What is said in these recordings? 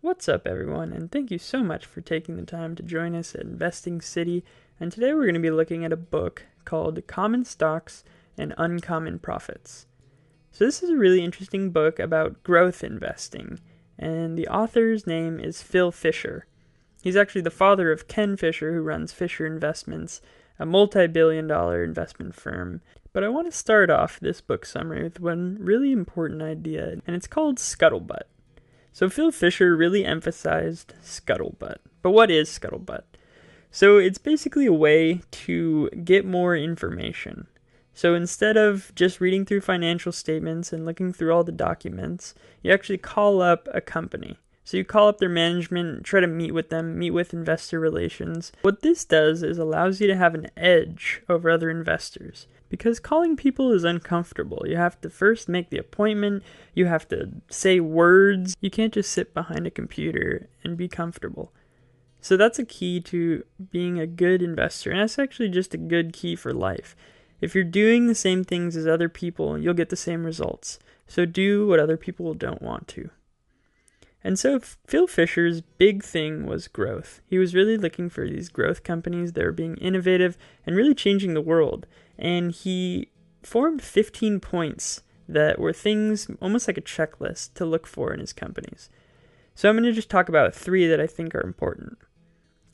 What's up, everyone, and thank you so much for taking the time to join us at Investing City. And today we're going to be looking at a book called Common Stocks and Uncommon Profits. So this is a really interesting book about growth investing, and the author's name is Phil Fisher. He's actually the father of Ken Fisher, who runs Fisher Investments, a multi-billion-dollar investment firm. But I want to start off this book summary with one really important idea, and it's called scuttlebutt. So Phil Fisher really emphasized scuttlebutt. But what is scuttlebutt? So it's basically a way to get more information. So instead of just reading through financial statements and looking through all the documents, you actually call up a company. So you call up their management, try to meet with them, meet with investor relations. What this does is allows you to have an edge over other investors. Because calling people is uncomfortable. You have to first make the appointment, you have to say words. You can't just sit behind a computer and be comfortable. So that's a key to being a good investor, and that's actually just a good key for life. If you're doing the same things as other people, you'll get the same results. So do what other people don't want to. And so Phil Fisher's big thing was growth. He was really looking for these growth companies that were being innovative and really changing the world. And he formed 15 points that were things almost like a checklist to look for in his companies. So I'm going to just talk about 3 that I think are important.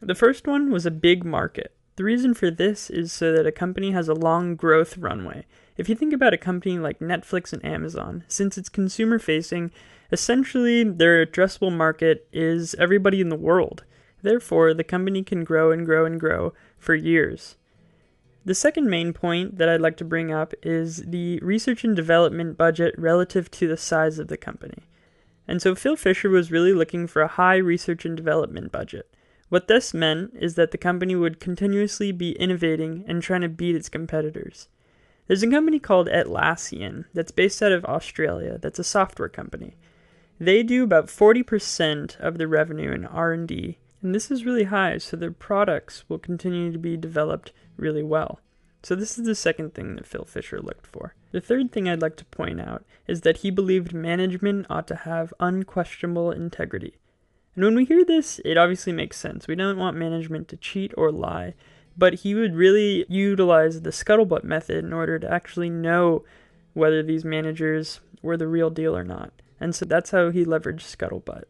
The first one was a big market. The reason for this is so that a company has a long growth runway. If you think about a company like Netflix and Amazon, since it's consumer facing, essentially their addressable market is everybody in the world. Therefore, the company can grow and grow and grow for years. The second main point that I'd like to bring up is the research and development budget relative to the size of the company. And so Phil Fisher was really looking for a high research and development budget. What this meant is that the company would continuously be innovating and trying to beat its competitors. There's a company called Atlassian that's based out of Australia that's a software company. They do about 40% of the revenue in R&D, and this is really high, so their products will continue to be developed really well. So this is the second thing that Phil Fisher looked for. The third thing I'd like to point out is that he believed management ought to have unquestionable integrity. And when we hear this, it obviously makes sense. We don't want management to cheat or lie, but he would really utilize the scuttlebutt method in order to actually know whether these managers were the real deal or not. And so that's how he leveraged scuttlebutt.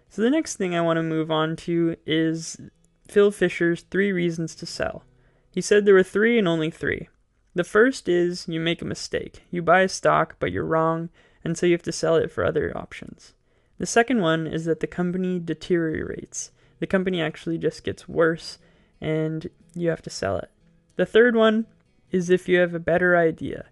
So the next thing I want to move on to is Phil Fisher's 3 reasons to sell. He said there were 3 and only 3. The first is you make a mistake. You buy a stock, but you're wrong, and so you have to sell it for other options. The second one is that the company deteriorates. The company actually just gets worse, and you have to sell it. The third one is if you have a better idea.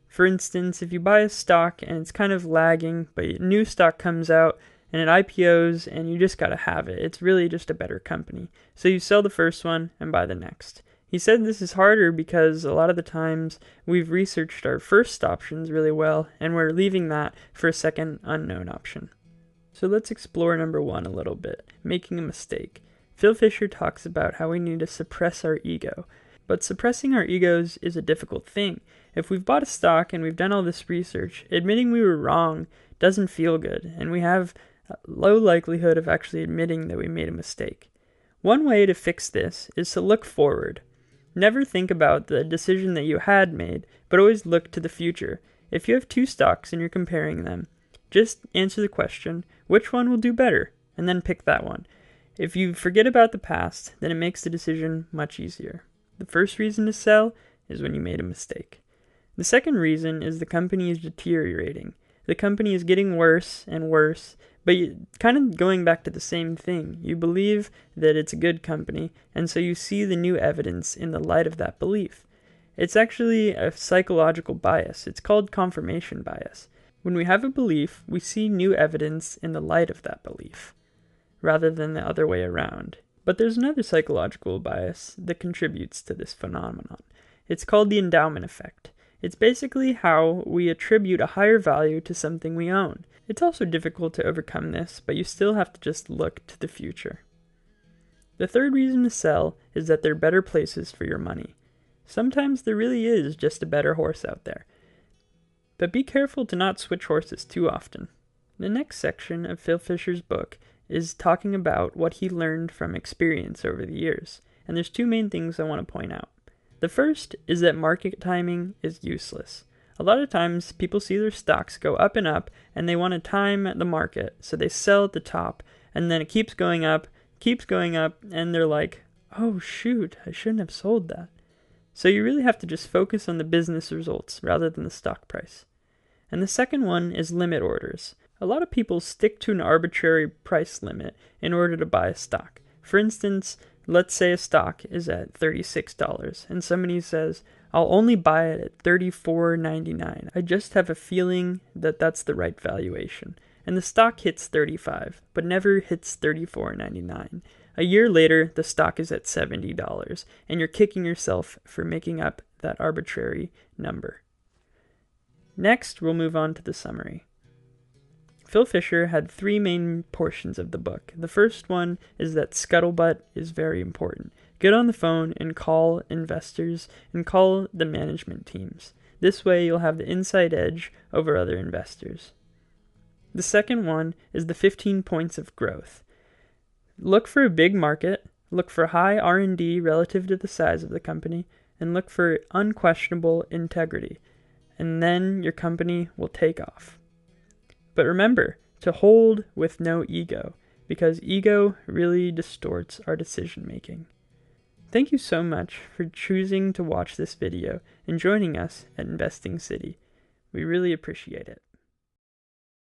For instance, if you buy a stock and it's kind of lagging, but a new stock comes out and it IPOs and you just got to have it. It's really just a better company. So you sell the first one and buy the next. He said this is harder because a lot of the times we've researched our first options really well and we're leaving that for a second unknown option. So let's explore number 1 a little bit, making a mistake. Phil Fisher talks about how we need to suppress our ego. But suppressing our egos is a difficult thing. If we've bought a stock and we've done all this research, admitting we were wrong doesn't feel good, and we have a low likelihood of actually admitting that we made a mistake. One way to fix this is to look forward. Never think about the decision that you had made, but always look to the future. If you have 2 stocks and you're comparing them, just answer the question, which one will do better, and then pick that one. If you forget about the past, then it makes the decision much easier. The first reason to sell is when you made a mistake. The second reason is the company is deteriorating. The company is getting worse and worse, but kind of going back to the same thing. You believe that it's a good company, and so you see the new evidence in the light of that belief. It's actually a psychological bias. It's called confirmation bias. When we have a belief, we see new evidence in the light of that belief, rather than the other way around. But there's another psychological bias that contributes to this phenomenon. It's called the endowment effect. It's basically how we attribute a higher value to something we own. It's also difficult to overcome this, but you still have to just look to the future. The third reason to sell is that there are better places for your money. Sometimes there really is just a better horse out there. But be careful to not switch horses too often. The next section of Phil Fisher's book is talking about what he learned from experience over the years. And there's two main things I want to point out. The first is that market timing is useless. A lot of times people see their stocks go up and up and they want to time the market, so they sell at the top and then it keeps going up, and they're like, oh shoot, I shouldn't have sold that. So you really have to just focus on the business results rather than the stock price. And the second one is limit orders. A lot of people stick to an arbitrary price limit in order to buy a stock. For instance, let's say a stock is at $36 and somebody says, I'll only buy it at $34.99. I just have a feeling that that's the right valuation. And the stock hits $35, but never hits $34.99. A year later, the stock is at $70, and you're kicking yourself for making up that arbitrary number. Next, we'll move on to the summary. Phil Fisher had three main portions of the book. The first one is that scuttlebutt is very important. Get on the phone and call investors and call the management teams. This way you'll have the inside edge over other investors. The second one is the 15 points of growth. Look for a big market, look for high R&D relative to the size of the company, and look for unquestionable integrity. And then your company will take off. But remember to hold with no ego, because ego really distorts our decision making. Thank you so much for choosing to watch this video and joining us at Investing City. We really appreciate it.